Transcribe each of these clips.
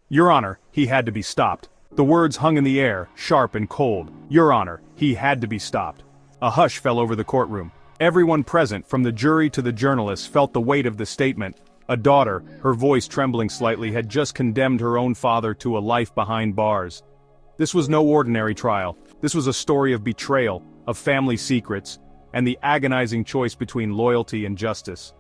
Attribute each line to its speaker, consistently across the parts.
Speaker 1: "Your Honor, he had to be stopped." The words hung in the air, sharp and cold. "Your Honor, he had to be stopped." A hush fell over the courtroom. Everyone present, from the jury to the journalists, felt the weight of the statement. A daughter, her voice trembling slightly, had just condemned her own father to a life behind bars. This was no ordinary trial. This was a story of betrayal, of family secrets, and the agonizing choice between loyalty and justice.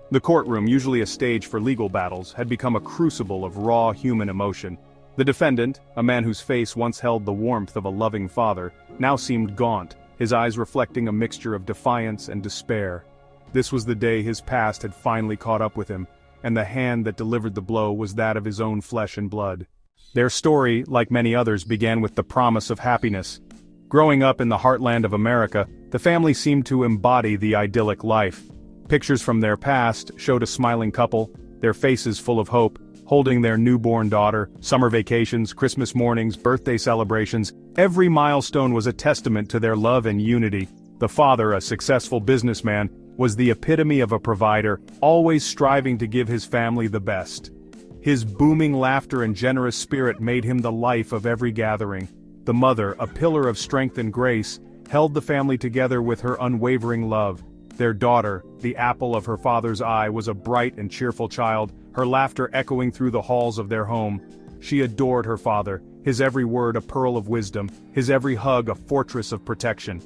Speaker 1: The courtroom, usually a stage for legal battles, had become a crucible of raw human emotion. The defendant, a man whose face once held the warmth of a loving father, now seemed gaunt, his eyes reflecting a mixture of defiance and despair. This was the day his past had finally caught up with him, and the hand that delivered the blow was that of his own flesh and blood. Their story, like many others, began with the promise of happiness. Growing up in the heartland of America, the family seemed to embody the idyllic life. Pictures from their past showed a smiling couple, their faces full of hope, holding their newborn daughter. Summer vacations, Christmas mornings, birthday celebrations, every milestone was a testament to their love and unity. The father, a successful businessman, was the epitome of a provider, always striving to give his family the best. His booming laughter and generous spirit made him the life of every gathering. The mother, a pillar of strength and grace, held the family together with her unwavering love. Their daughter, the apple of her father's eye, was a bright and cheerful child, her laughter echoing through the halls of their home. She adored her father, his every word a pearl of wisdom, his every hug a fortress of protection.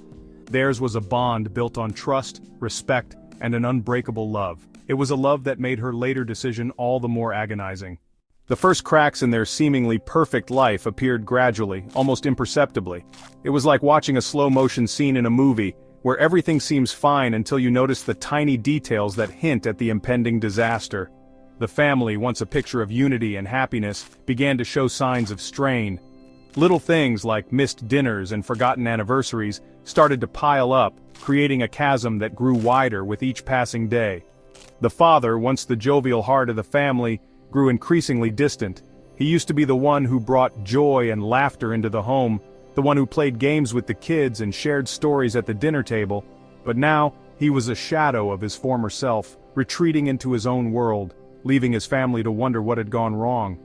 Speaker 1: Theirs was a bond built on trust, respect, and an unbreakable love. It was a love that made her later decision all the more agonizing. The first cracks in their seemingly perfect life appeared gradually, almost imperceptibly. It was like watching a slow-motion scene in a movie, where everything seems fine until you notice the tiny details that hint at the impending disaster. The family, once a picture of unity and happiness, began to show signs of strain. Little things like missed dinners and forgotten anniversaries started to pile up, creating a chasm that grew wider with each passing day. The father, once the jovial heart of the family, grew increasingly distant. He used to be the one who brought joy and laughter into the home, the one who played games with the kids and shared stories at the dinner table, but now, he was a shadow of his former self, retreating into his own world, leaving his family to wonder what had gone wrong.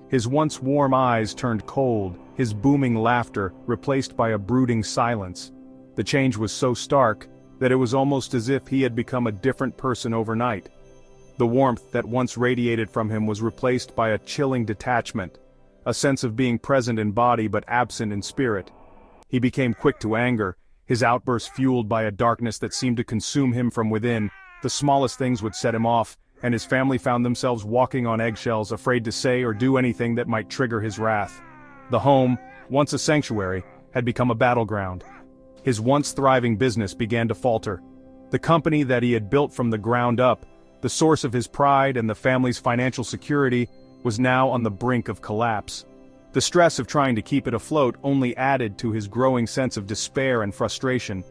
Speaker 1: His once warm eyes turned cold, his booming laughter replaced by a brooding silence. The change was so stark that it was almost as if he had become a different person overnight. The warmth that once radiated from him was replaced by a chilling detachment, a sense of being present in body but absent in spirit. He became quick to anger, his outbursts fueled by a darkness that seemed to consume him from within. The smallest things would set him off, and his family found themselves walking on eggshells, afraid to say or do anything that might trigger his wrath. The home, once a sanctuary, had become a battleground. His once thriving business began to falter. The company that he had built from the ground up, the source of his pride and the family's financial security, was now on the brink of collapse. The stress of trying to keep it afloat only added to his growing sense of despair and frustration.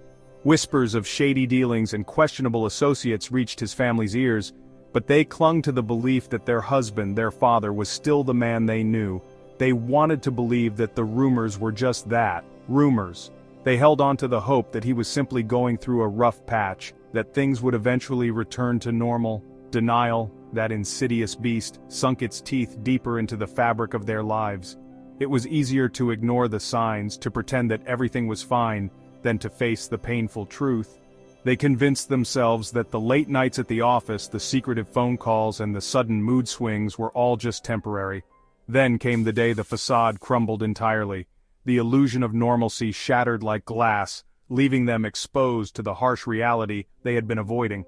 Speaker 1: Whispers of shady dealings and questionable associates reached his family's ears, but they clung to the belief that their husband, their father, was still the man they knew. They wanted to believe that the rumors were just that, rumors. They held on to the hope that he was simply going through a rough patch, that things would eventually return to normal. Denial, that insidious beast, sunk its teeth deeper into the fabric of their lives. It was easier to ignore the signs, to pretend that everything was fine, than to face the painful truth. They convinced themselves that the late nights at the office, the secretive phone calls, and the sudden mood swings were all just temporary. Then came the day the facade crumbled entirely. The illusion of normalcy shattered like glass, leaving them exposed to the harsh reality they had been avoiding.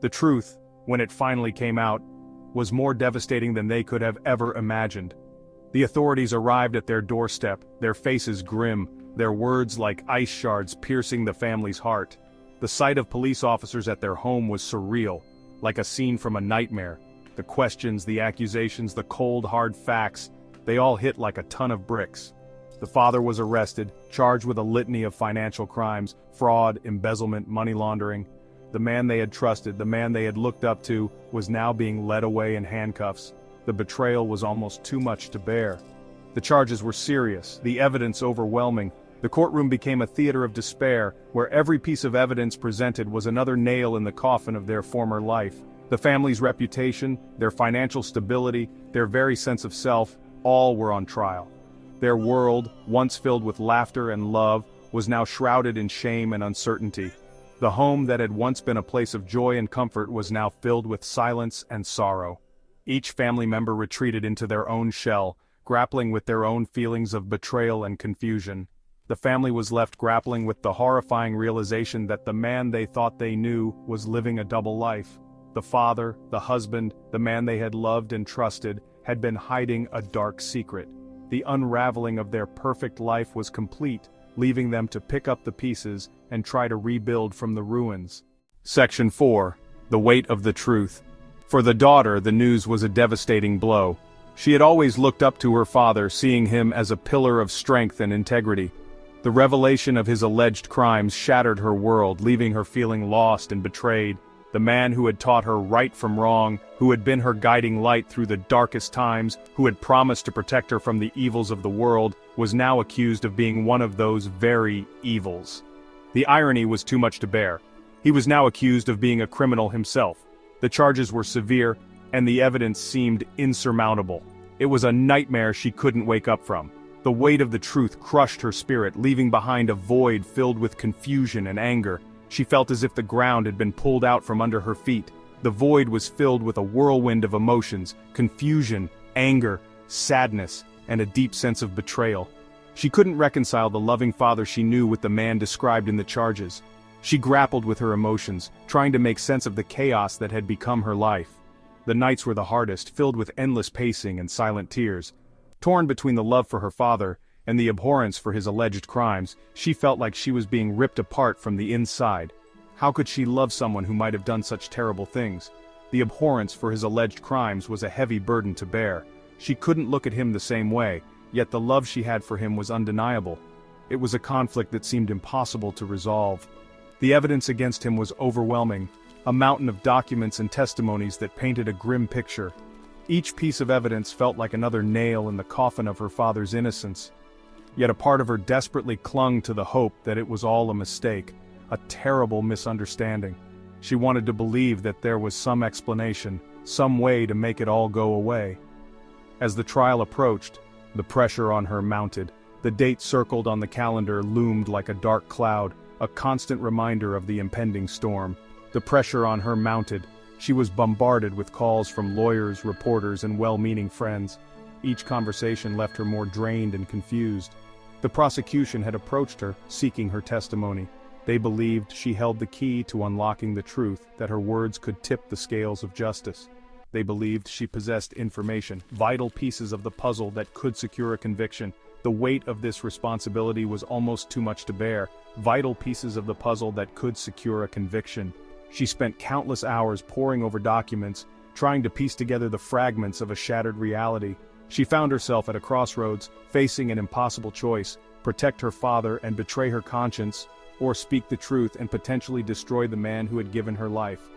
Speaker 1: The truth, when it finally came out, was more devastating than they could have ever imagined. The authorities arrived at their doorstep, their faces grim, their words like ice shards piercing the family's heart. The sight of police officers at their home was surreal, like a scene from a nightmare. The questions, the accusations, the cold, hard facts, they all hit like a ton of bricks. The father was arrested, charged with a litany of financial crimes, fraud, embezzlement, money laundering. The man they had trusted, the man they had looked up to, was now being led away in handcuffs. The betrayal was almost too much to bear. The charges were serious, the evidence overwhelming. The courtroom became a theater of despair, where every piece of evidence presented was another nail in the coffin of their former life. The family's reputation, their financial stability, their very sense of self, All were on trial. Their world, once filled with laughter and love, was now shrouded in shame and uncertainty. The home that had once been a place of joy and comfort was now filled with silence and sorrow. Each family member retreated into their own shell, grappling with their own feelings of betrayal and confusion. The family was left grappling with the horrifying realization that the man they thought they knew was living a double life. The father, the husband, the man they had loved and trusted, had been hiding a dark secret. The unraveling of their perfect life was complete, leaving them to pick up the pieces and try to rebuild from the ruins. Section 4. The Weight of the Truth. For the daughter, the news was a devastating blow. She had always looked up to her father, seeing him as a pillar of strength and integrity. The revelation of his alleged crimes shattered her world, leaving her feeling lost and betrayed. The man who had taught her right from wrong, who had been her guiding light through the darkest times, who had promised to protect her from the evils of the world, was now accused of being one of those very evils. The irony was too much to bear. He was now accused of being a criminal himself. The charges were severe, and the evidence seemed insurmountable. It was a nightmare she couldn't wake up from. The weight of the truth crushed her spirit, leaving behind a void filled with confusion and anger. She felt as if the ground had been pulled out from under her feet. The void was filled with a whirlwind of emotions, confusion, anger, sadness, and a deep sense of betrayal. She couldn't reconcile the loving father she knew with the man described in the charges. She grappled with her emotions, trying to make sense of the chaos that had become her life. The nights were the hardest, filled with endless pacing and silent tears. Torn between the love for her father and the abhorrence for his alleged crimes, she felt like she was being ripped apart from the inside. How could she love someone who might have done such terrible things? The abhorrence for his alleged crimes was a heavy burden to bear. She couldn't look at him the same way, yet the love she had for him was undeniable. It was a conflict that seemed impossible to resolve. The evidence against him was overwhelming, a mountain of documents and testimonies that painted a grim picture. Each piece of evidence felt like another nail in the coffin of her father's innocence. Yet a part of her desperately clung to the hope that it was all a mistake, a terrible misunderstanding. She wanted to believe that there was some explanation, some way to make it all go away. As the trial approached, the pressure on her mounted. The date circled on the calendar loomed like a dark cloud, a constant reminder of the impending storm. The pressure on her mounted. She was bombarded with calls from lawyers, reporters, and well-meaning friends. Each conversation left her more drained and confused. The prosecution had approached her, seeking her testimony. They believed she held the key to unlocking the truth, that her words could tip the scales of justice. They believed she possessed information, vital pieces of the puzzle that could secure a conviction. The weight of this responsibility was almost too much to bear. Vital pieces of the puzzle that could secure a conviction. She spent countless hours poring over documents, trying to piece together the fragments of a shattered reality. She found herself at a crossroads, facing an impossible choice: protect her father and betray her conscience, or speak the truth and potentially destroy the man who had given her life.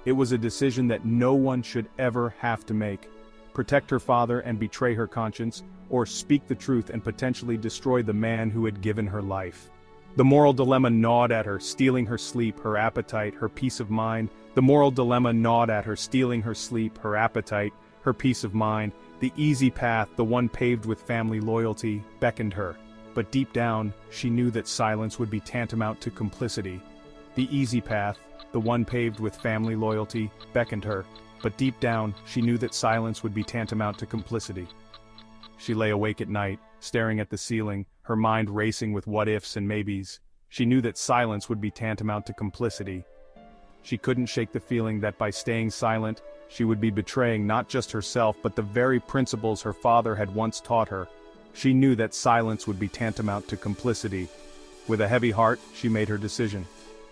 Speaker 1: It was a decision that no one should ever have to make. Protect her father and betray her conscience, or speak the truth and potentially destroy the man who had given her life. The moral dilemma gnawed at her, stealing her sleep, her appetite, her peace of mind. The moral dilemma gnawed at her, stealing her sleep, her appetite, her peace of mind. The easy path, the one paved with family loyalty, beckoned her. But deep down, she knew that silence would be tantamount to complicity. The easy path, the one paved with family loyalty, beckoned her. But deep down, she knew that silence would be tantamount to complicity. She lay awake at night, staring at the ceiling, her mind racing with what-ifs and maybes. She knew that silence would be tantamount to complicity. She couldn't shake the feeling that by staying silent, she would be betraying not just herself but the very principles her father had once taught her. She knew that silence would be tantamount to complicity. With a heavy heart, she made her decision.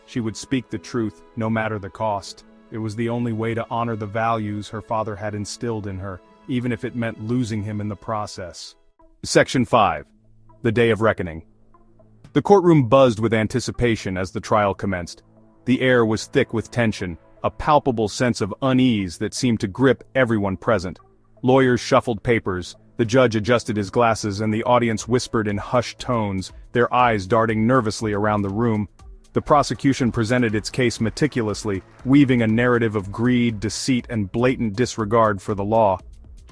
Speaker 1: She would speak the truth, no matter the cost. It was the only way to honor the values her father had instilled in her, even if it meant losing him in the process. Section 5. The Day of Reckoning. The courtroom buzzed with anticipation as the trial commenced. The air was thick with tension, a palpable sense of unease that seemed to grip everyone present. Lawyers shuffled papers, the judge adjusted his glasses, and the audience whispered in hushed tones, their eyes darting nervously around the room. The prosecution presented its case meticulously, weaving a narrative of greed, deceit, and blatant disregard for the law.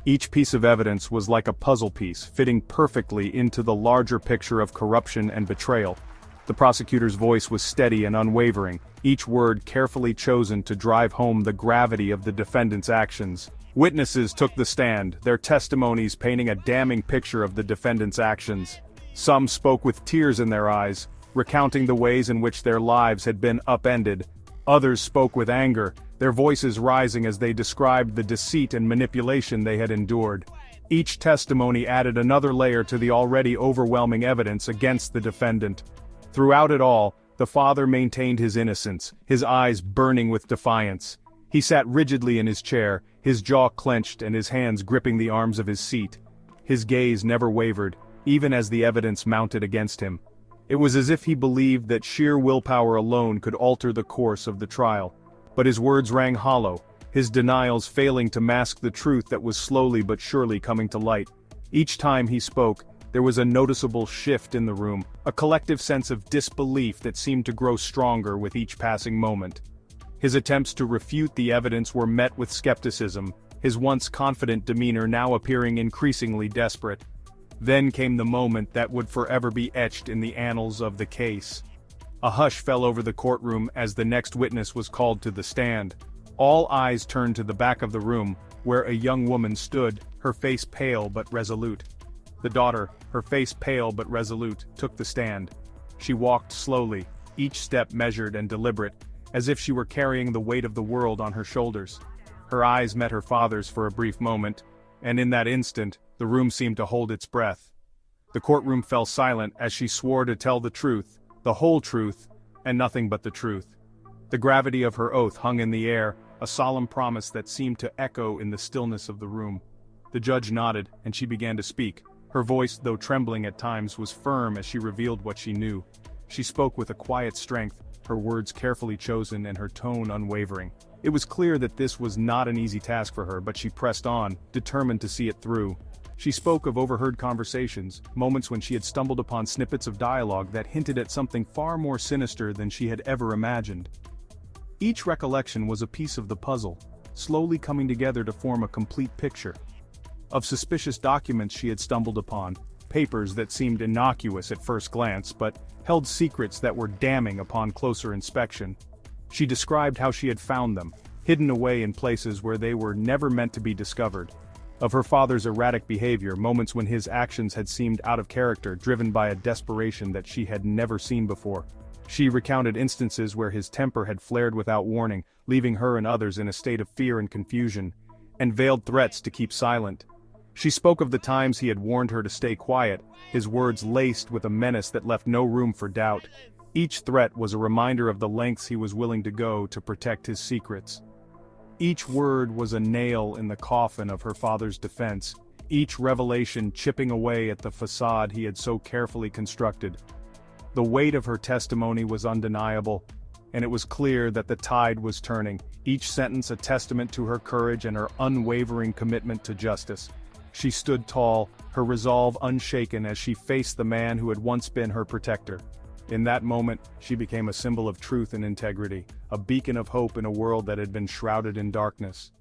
Speaker 1: Each piece of evidence was like a puzzle piece, fitting perfectly into the larger picture of corruption and betrayal. The prosecutor's voice was steady and unwavering, each word carefully chosen to drive home the gravity of the defendant's actions. Witnesses took the stand, their testimonies painting a damning picture of the defendant's actions. Some spoke with tears in their eyes, recounting the ways in which their lives had been upended. Others spoke with anger, their voices rising as they described the deceit and manipulation they had endured. Each testimony added another layer to the already overwhelming evidence against the defendant. Throughout it all, the father maintained his innocence, his eyes burning with defiance. He sat rigidly in his chair, his jaw clenched and his hands gripping the arms of his seat. His gaze never wavered, even as the evidence mounted against him. It was as if he believed that sheer willpower alone could alter the course of the trial. But his words rang hollow, his denials failing to mask the truth that was slowly but surely coming to light. Each time he spoke, there was a noticeable shift in the room, a collective sense of disbelief that seemed to grow stronger with each passing moment. His attempts to refute the evidence were met with skepticism, his once confident demeanor now appearing increasingly desperate. Then came the moment that would forever be etched in the annals of the case. A hush fell over the courtroom as the next witness was called to the stand. All eyes turned to the back of the room, where a young woman stood, her face pale but resolute. The daughter, her face pale but resolute, took the stand. She walked slowly, each step measured and deliberate, as if she were carrying the weight of the world on her shoulders. Her eyes met her father's for a brief moment, and in that instant, the room seemed to hold its breath. The courtroom fell silent as she swore to tell the truth, the whole truth, and nothing but the truth. The gravity of her oath hung in the air, a solemn promise that seemed to echo in the stillness of the room. The judge nodded, and she began to speak. Her voice, though trembling at times, was firm as she revealed what she knew. She spoke with a quiet strength, her words carefully chosen and her tone unwavering. It was clear that this was not an easy task for her, but she pressed on, determined to see it through. She spoke of overheard conversations, moments when she had stumbled upon snippets of dialogue that hinted at something far more sinister than she had ever imagined. Each recollection was a piece of the puzzle, slowly coming together to form a complete picture. Of suspicious documents she had stumbled upon, papers that seemed innocuous at first glance but held secrets that were damning upon closer inspection. She described how she had found them, hidden away in places where they were never meant to be discovered. Of her father's erratic behavior, moments when his actions had seemed out of character, driven by a desperation that she had never seen before. She recounted instances where his temper had flared without warning, leaving her and others in a state of fear and confusion, and veiled threats to keep silent. She spoke of the times he had warned her to stay quiet, his words laced with a menace that left no room for doubt. Each threat was a reminder of the lengths he was willing to go to protect his secrets. Each word was a nail in the coffin of her father's defense, each revelation chipping away at the facade he had so carefully constructed. The weight of her testimony was undeniable, and it was clear that the tide was turning, each sentence a testament to her courage and her unwavering commitment to justice. She stood tall, her resolve unshaken as she faced the man who had once been her protector. In that moment, she became a symbol of truth and integrity, a beacon of hope in a world that had been shrouded in darkness.